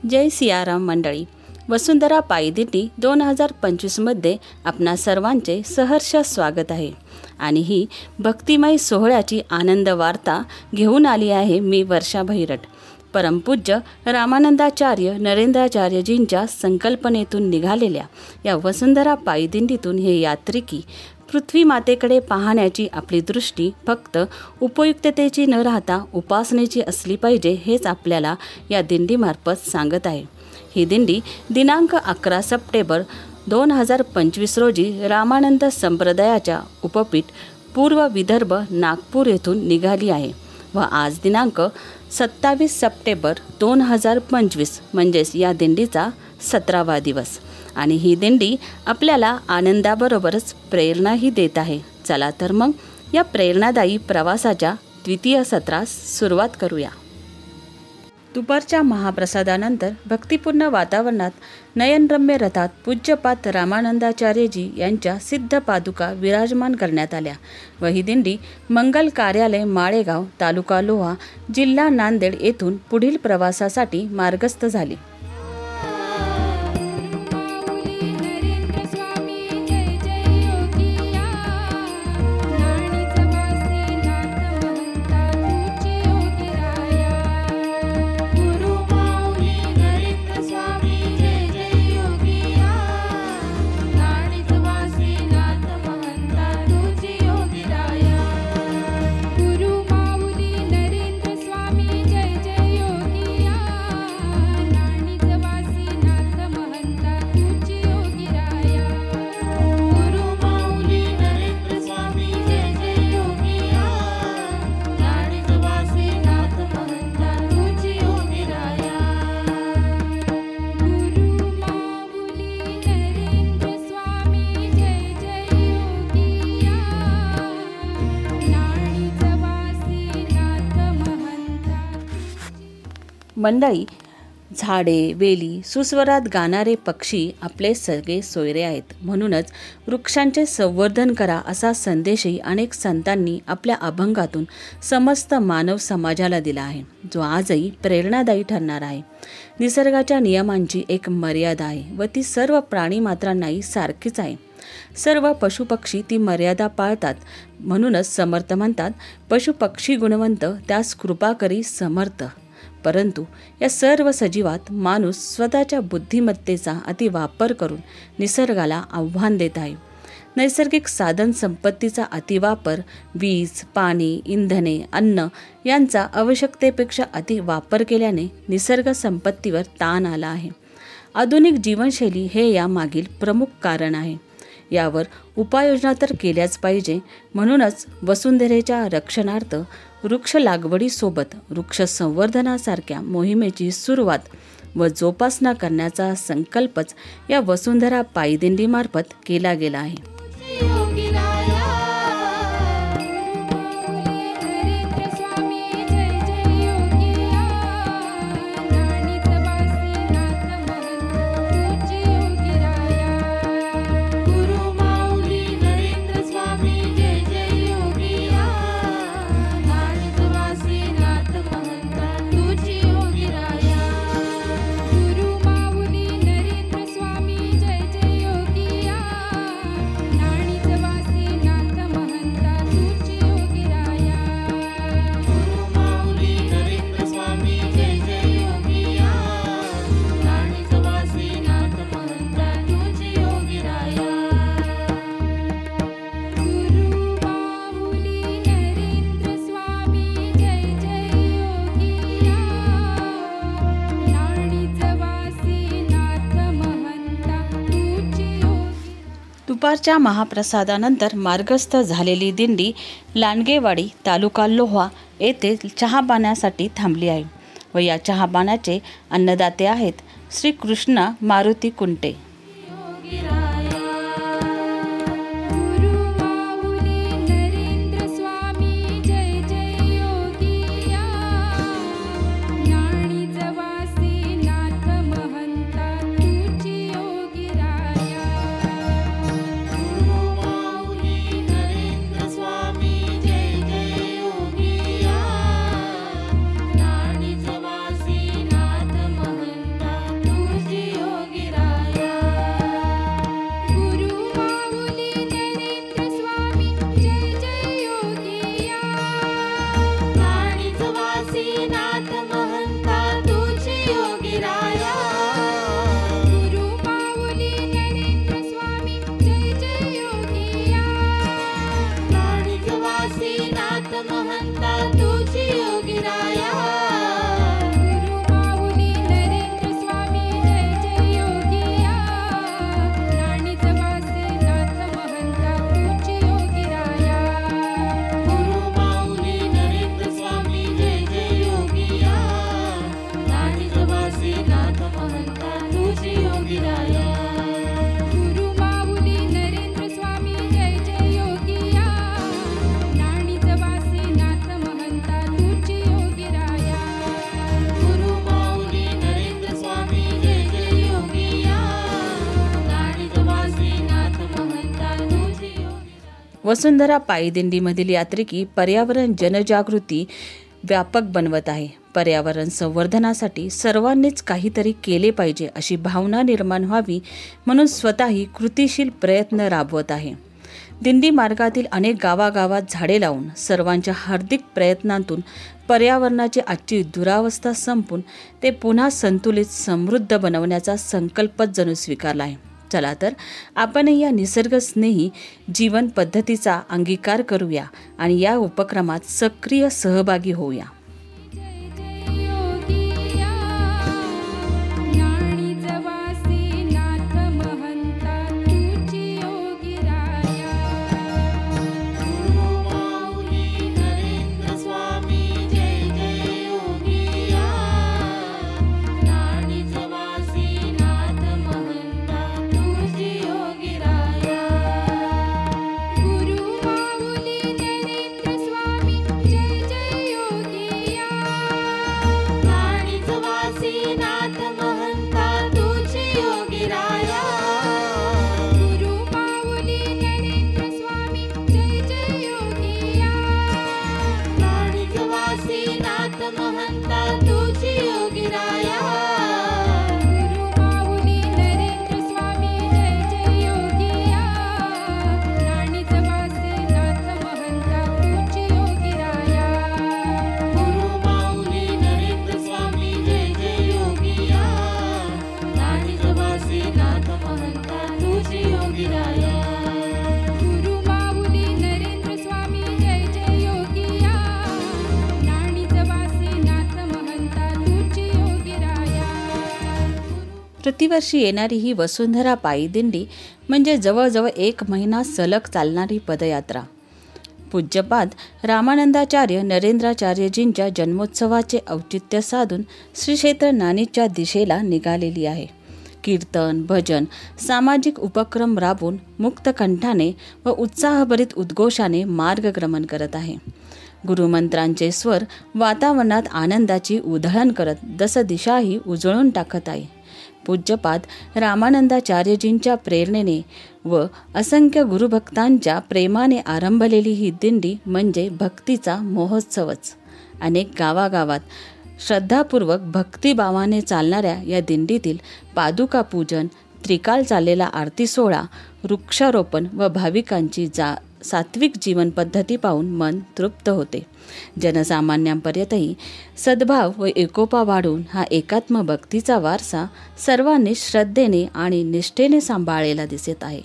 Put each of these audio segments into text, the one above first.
जय सियाराम मंडळी. वसुंधरा पायदिंडी 2025मध्ये आपणा सर्वांचे सहर्ष स्वागत आहे आणि ही भक्तिमय सोहळ्याची आनंद वार्ता घेऊन आली आहे मी वर्षा भैरट. परमपूज्य रामानंदाचार्य नरेंद्राचार्यजींच्या संकल्पनेतून निघालेल्या या वसुंधरा पायदिंडीतून हे यात्रिकी पृथ्वी मातेकडे पाहण्याची आपली दृष्टी फक्त उपयुक्ततेची न राहता उपासनेची असली पाहिजे हेच आपल्याला या दिंडीमार्फत सांगत आहे. ही दिंडी दिनांक 11 सप्टेंबर 2025 रोजी रामानंद संप्रदायाच्या उपपीठ पूर्व विदर्भ नागपूर येथून निघाली आहे व आज दिनांक 27 सप्टेंबर 2025 म्हणजेच या दिंडीचा 17वा दिवस आणि ही दिंडी आपल्याला आनंदाबरोबरच प्रेरणाही देत आहे. चला तर मग या प्रेरणादायी प्रवासाच्या द्वितीय सत्रास सुरुवात करूया. दुपारच्या महाप्रसादानंतर भक्तिपूर्ण वातावरणात नयनरम्य रथात पूज्यपाद रामानंदाचार्यजी यांच्या सिद्ध पादुका विराजमान करण्यात आल्या व ही दिंडी मंगल कार्यालय माळेगाव तालुका लोहा जिल्हा नांदेड येथून पुढील प्रवासासाठी मार्गस्थ झाली. मंडळी, झाडे वेली सुस्वरात गाणारे पक्षी आपले सगळे सोयरे आहेत. म्हणूनच वृक्षांचे संवर्धन करा असा संदेशही अनेक संतांनी आपल्या अभंगातून समस्त मानव समाजाला दिला आहे, जो आजही प्रेरणादायी ठरणार आहे. निसर्गाच्या नियमांची एक मर्यादा आहे व ती सर्व प्राणीमात्रांनाही सारखीच आहे. सर्व पशुपक्षी ती मर्यादा पाळतात. म्हणूनच समर्थ म्हणतात, पशुपक्षी गुणवंत त्यास कृपा करी समर्थ. परंतु या सर्व सजीवात माणूस स्वतःच्या बुद्धिमत्तेचा अतिवापर करून निसर्गाला आव्हान देत आहे. नैसर्गिक साधन संपत्तीचा अतिवापर, वीज, पाणी, इंधने, अन्न यांचा आवश्यकतेपेक्षा अतिवापर केल्याने निसर्ग संपत्तीवर ताण आला आहे. आधुनिक जीवनशैली हे यामागील प्रमुख कारण आहे. यावर उपाययोजना तर केल्याच पाहिजे. म्हणूनच वसुंधरेच्या रक्षणार्थ वृक्ष लागवडीसोबत वृक्ष संवर्धनासारख्या मोहिमेची सुरुवात व जोपासना करण्याचा संकल्पच या वसुंधरा पायदिंडीमार्फत केला गेला आहे. दुपारच्या महाप्रसादानंतर मार्गस्थ झालेली दिंडी लांडगेवाडी तालुका लोहा येथे चहापाण्यासाठी थांबली आहे व या चहापानाचे अन्नदाते आहेत श्री कृष्णा मारुती कुंटे. वसुंधरा पायीदिंडीमधील यात्रिकी पर्यावरण जनजागृती व्यापक बनवत आहे. पर्यावरण संवर्धनासाठी सर्वांनीच काहीतरी केले पाहिजे अशी भावना निर्माण व्हावी म्हणून स्वतःही कृतिशील प्रयत्न राबवत आहे. दिंडी मार्गातील अनेक गावागावात झाडे लावून सर्वांच्या हार्दिक प्रयत्नांतून पर्यावरणाची आजची दुरावस्था संपून ते पुन्हा संतुलित समृद्ध बनवण्याचा संकल्पच जणू स्वीकारला आहे. चला तर आपणही या निसर्गस्नेही जीवन पद्धतीचा अंगीकार करूया आणि या उपक्रमात सक्रिय सहभागी होऊया. प्रतिवर्षी येणारी ही वसुंधरा पायीदिंडी म्हणजे जवळजवळ 1 महिना सलग चालणारी पदयात्रा. पूज्यपाद रामानंदाचार्य नरेंद्राचार्यजींच्या जन्मोत्सवाचे औचित्य साधून श्री क्षेत्र नाणीच्या दिशेला निघालेली आहे. कीर्तन, भजन, सामाजिक उपक्रम राबवून मुक्तकंठाने व उत्साहभरित उद्घोषाने मार्गक्रमण करत आहे. गुरुमंत्रांचे स्वर वातावरणात आनंदाची उधळण करत दशदिशाही उजळून टाकत आहे. पूज्यपाद रामानंदाचार्यजींच्या प्रेरणेने व असंख्य गुरुभक्तांच्या प्रेमाने आरंभलेली ही दिंडी म्हणजे भक्तीचा महोत्सवच. अनेक गावागावात श्रद्धापूर्वक भक्तिभावाने चालणाऱ्या या दिंडीतील पादुका पूजन, त्रिकाल चाललेला आरती सोहळा, वृक्षारोपण व भाविकांची सात्विक जीवन पद्धती पाहून मन तृप्त होते. जनसामान्यांपर्यंतही सद्भाव व एकोपा वाढून हा एकात्म भक्तीचा वारसा सर्वांनी श्रद्धेने आणि निष्ठेने सांभाळलेला दिसत आहे.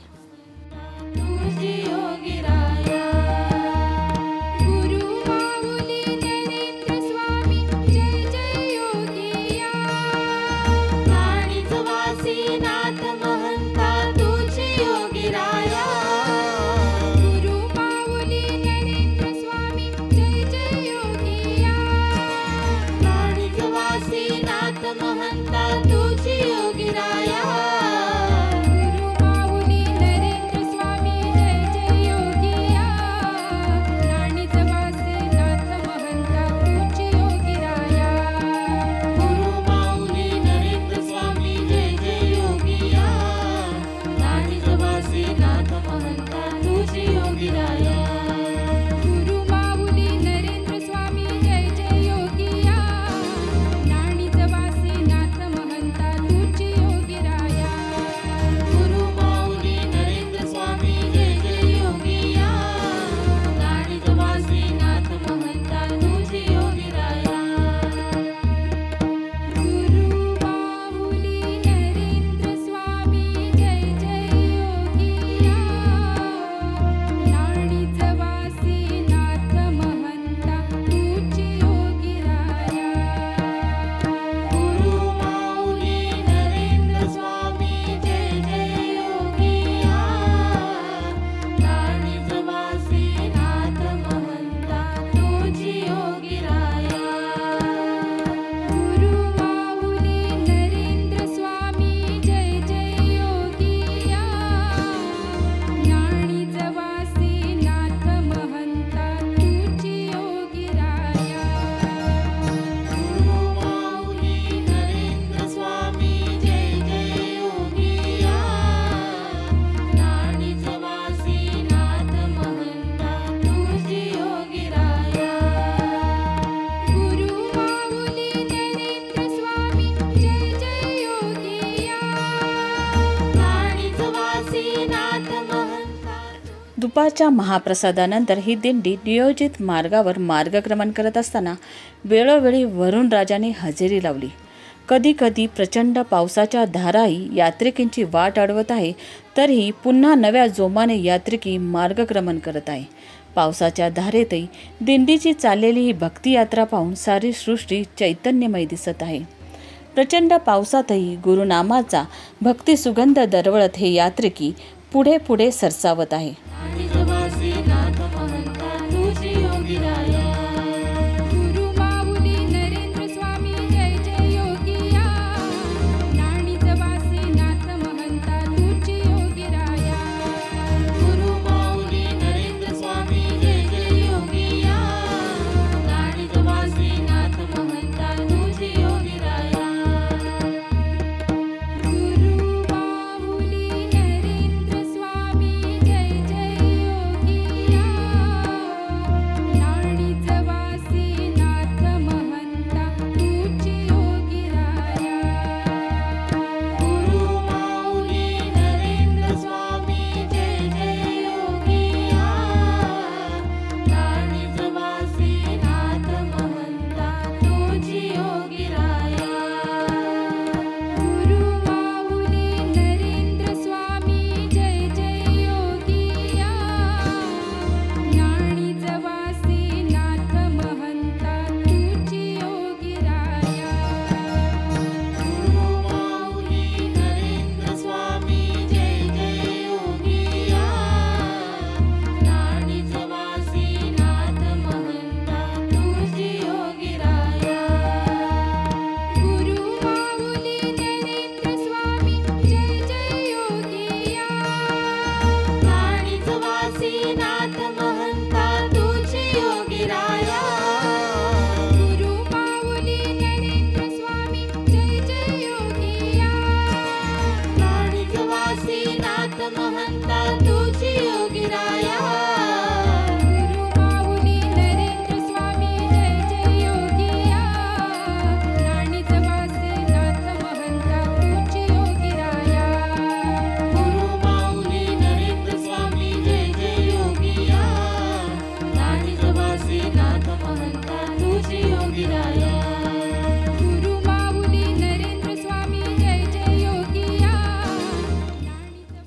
दुपारच्या महाप्रसादानंतर ही दिंडी नियोजित मार्गावर मार्गक्रमण करत असताना वेळोवेळी वरुणराजाने हजेरी लावली. कधी कधी प्रचंड पावसाच्या धाराही यात्रिकींची वाट अडवत आहे, तरीही पुन्हा नव्या जोमाने यात्रिकी मार्गक्रमण करत आहे. पावसाच्या धारेतही दिंडीची चाललेली ही भक्तियात्रा पाहून सारी सृष्टी चैतन्यमय दिसत आहे. प्रचंड पावसातही गुरुनामाचा भक्ती सुगंध दरवळत हे यात्रिकी पुढे पुढे सरसावत आहे.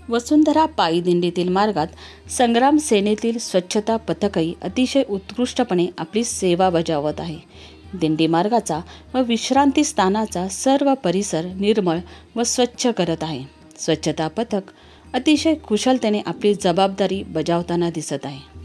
वसुंधरा पायी दिंडीतील मार्गात संग्राम सेनेतील स्वच्छता पथकही अतिशय उत्कृष्टपणे आपली सेवा बजावत आहे. दिंडी मार्गाचा व विश्रांती स्थानाचा सर्व परिसर निर्मळ व स्वच्छ करत आहे. स्वच्छता पथक अतिशय कुशलतेने आपली जबाबदारी बजावताना दिसत आहे.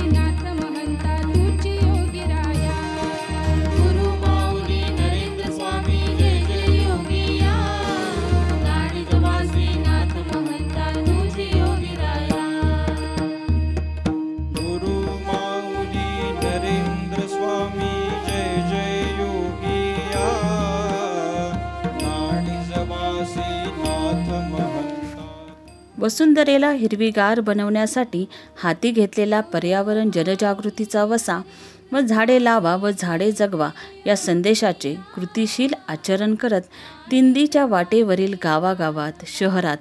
नाथ वसुंधरेला हिरवीगार बनवण्यासाठी हाती घेतलेला पर्यावरण जनजागृतीचा वसा व झाडे लावा व झाडे जगवा या संदेशाचे कृतिशील आचरण करत दिंडीच्या वाटेवरील गावागावात शहरात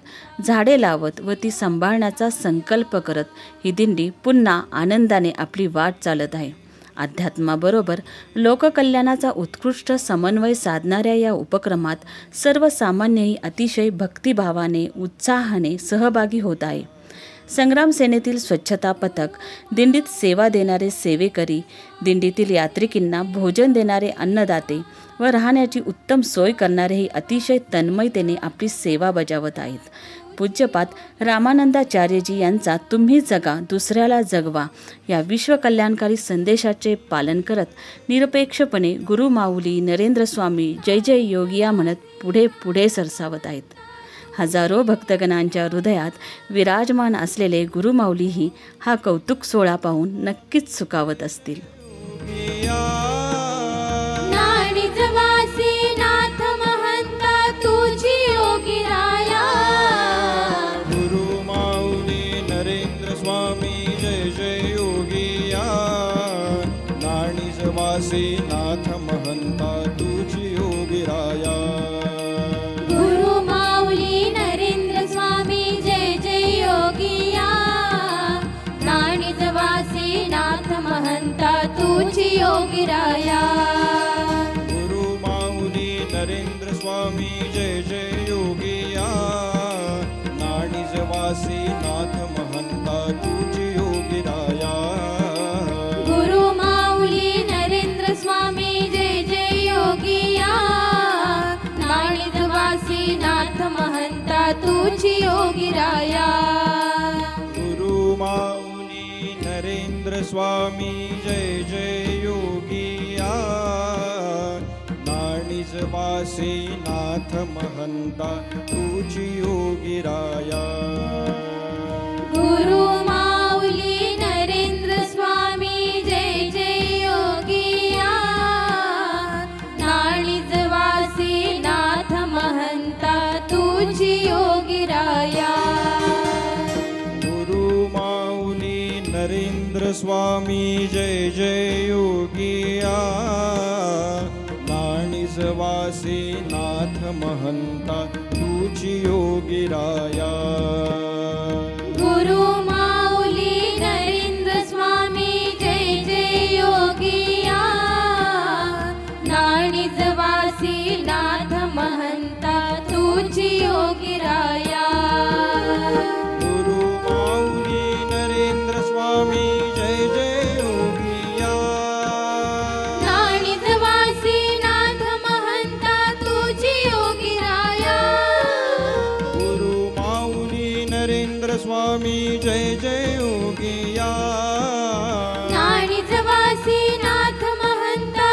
झाडे लावत व ती सांभाळण्याचा संकल्प करत ही दिंडी पुन्हा आनंदाने आपली वाट चालत आहे. अध्यात्माबरोबर लोककल्याणाचा उत्कृष्ट समन्वय साधणाऱ्या या उपक्रमात सर्वसामान्यही अतिशय भक्तिभावाने उत्साहाने सहभागी होत आहे. संग्राम सेनेतील स्वच्छता पथक, दिंडीत सेवा देणारे सेवेकरी, दिंडीतील यात्रिकींना भोजन देणारे अन्नदाते व राहण्याची उत्तम सोय करणारेही अतिशय तन्मयतेने आपली सेवा बजावत आहेत. पूज्यपाद रामानंदाचार्यजी यांचा तुम्ही जगा दुसऱ्याला जगवा या विश्वकल्याणकारी संदेशाचे पालन करत निरपेक्षपणे गुरुमाऊली नरेंद्र स्वामी जय जय योगिया म्हणत पुढे पुढे सरसावत आहेत. हजारो भक्तगणांच्या हृदयात विराजमान असलेले गुरुमाऊलीही हा कौतुक सोहळा पाहून नक्कीच सुखावत असतील. नाथ महंता तुझी योगी राया. गुरु माऊली नरेंद्र स्वामी जय जय योगिया. नाणीजवासी नाथ महंता तुझी योगी राया. गुरु माऊली नरेंद्र स्वामी जय जय योगिया. नाणीजवासी नाथ महंता तुझी योगी राया. स्वामी जय जय योगिया. नाणीजवासी नाथ महंता तुझी योगी राया. गुरु माऊली नरेंद्र स्वामी जय जय योगिया. नाणीजवासी नाथ महंता तुझी योगी राया. गुरु माऊली नरेंद्र स्वामी जय जय योगिया. नाणीजवासी नाथ महंता तुझी योगी राया. गुरु माऊली नरेंद्र स्वामी जय जय योगिया. नाणीजवासी नाथ महंता तुझी योगी राया. गुरु माऊली नरेंद्र स्वामी जय जय योगिया. नाणीजवासी नाथ महंता तुझी योगी राया. गुरु माऊली नरेंद्र स्वामी जय जय योगिया. नाणीजवासी नाथ महंता तुझी योगी राया. गुरु माऊली नरेंद्र स्वामी जय जय योगिया. नाणीजवासी नाथ महंता तुझी योगी राया. गुरु माऊली नरेंद्र स्वामी जय जय योगिया. नाणीजवासी नाथ महंता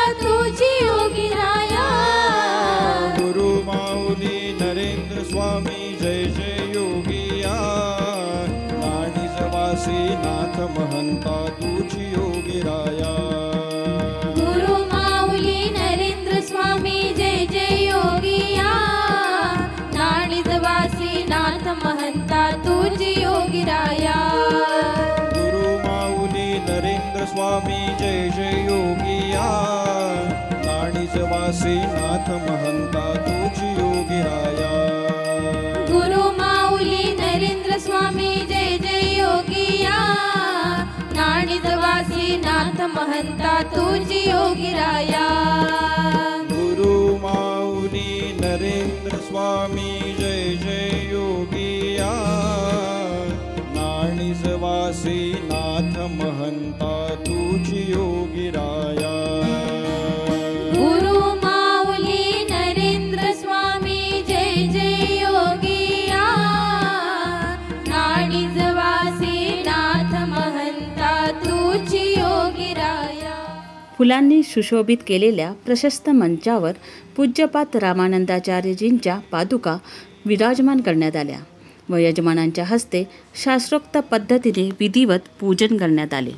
तुझी योगी राया. गुरु माऊली नरेंद्र स्वामी जय जय योगिया. नाणीजवासी नाथ महंता तुझी योगी राया. गुरु माऊली नरेंद्र स्वामी जय जय योगिया. नाणीजवासी नाथ महंता तुझी योगी राया. गुरु माऊली नरेंद्र स्वामी जय जय योगिया. नाणीजवासी नाथ महंता तुझी योगी राया. गुरु माऊली नरेंद्र स्वामी जय जय योगिया. नाणीजवासी नाथ महंता तुझी योगी राया. गुरु माऊली नरेंद्र स्वामी जय जय योगिया. नाणीजवासी नाथ महंता तुझी योगी राया. फुलांनी सुशोभित केलेल्या प्रशस्त मंचावर पूज्यपाद रामानंदाचार्यजींच्या पादुका विराजमान करण्यात आल्या व यजमानांच्या हस्ते शास्त्रोक्त पद्धतीने विधिवत पूजन करण्यात आले.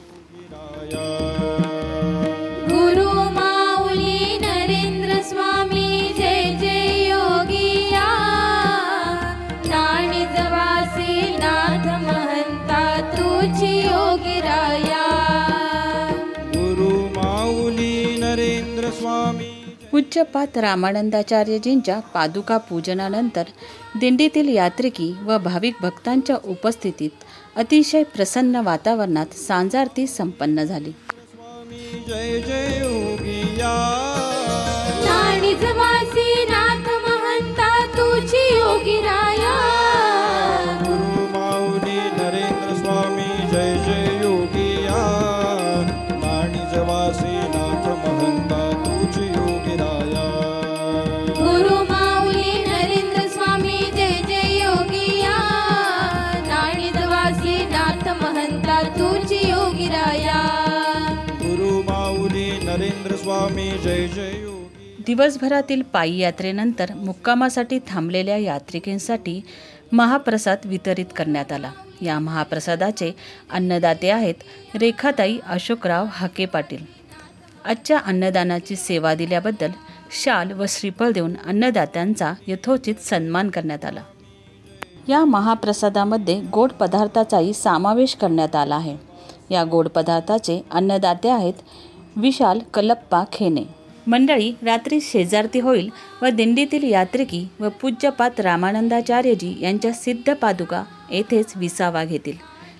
गुरु माऊली नरेंद्र स्वामी जय जय योगिया. नाणीजवासी स्वामी पूज्यपाद रामानंदाचार्यजींच्या पादुका पूजनानंतर दिंडीतील यात्रिकी व भाविक भक्तांच्या उपस्थितीत अतिशय प्रसन्न वातावरणात सांजारती संपन्न झाली. स्वामी जय जय योगिया नाणिजवासी नाथ महंता तुझी योगीराया. गुरु माऊली नरेंद्र स्वामी जय जय योगिया नाणिजवासी नाथ महंता तुझी योगिराया. गुरु माऊली नरेंद्र स्वामी जय जय योगिया. नाणिजवासी नाथ महंता तुझी योगीराया. गुरु माऊली नरेंद्र स्वामी जय जय योगी. दिवसभरातील पायी यात्रेनंतर मुक्कामासाठी थांबलेल्या यात्रिकांसाठी महाप्रसाद वितरित करण्यात आला. या महाप्रसादाचे अन्नदाते आहेत रेखाताई अशोकराव हाके पाटील. आजच्या अन्नदानाची सेवा दिल्याबद्दल शाल व श्रीफळ देऊन अन्नदात्यांचा यथोचित सन्मान करण्यात आला. या महाप्रसादामध्ये गोड पदार्थाचाही समावेश करण्यात आला आहे. या गोड पदार्थाचे अन्नदाते आहेत विशाल कलप्पा खेने. मंडळी रात्री शेजारती होईल व दिंडीतील यात्रिकी व पूज्यपाद रामानंदाचार्यजी यांच्या सिद्ध पादुका येथेच विसावा घेतील.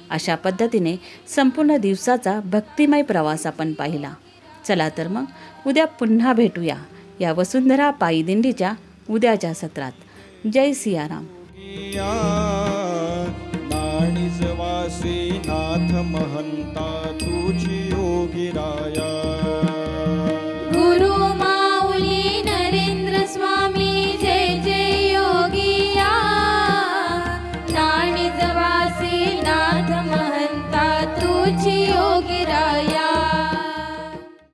अशा पद्धतीने संपूर्ण दिवसाचा भक्तिमय प्रवास आपण पाहिला. चला तर मग उद्या पुन्हा भेटूया या वसुंधरा पायी दिंडीच्या उद्याच्या सत्रात. जय सियाराम. नाणिजवासी नाथ महंता तुझी योगिराया.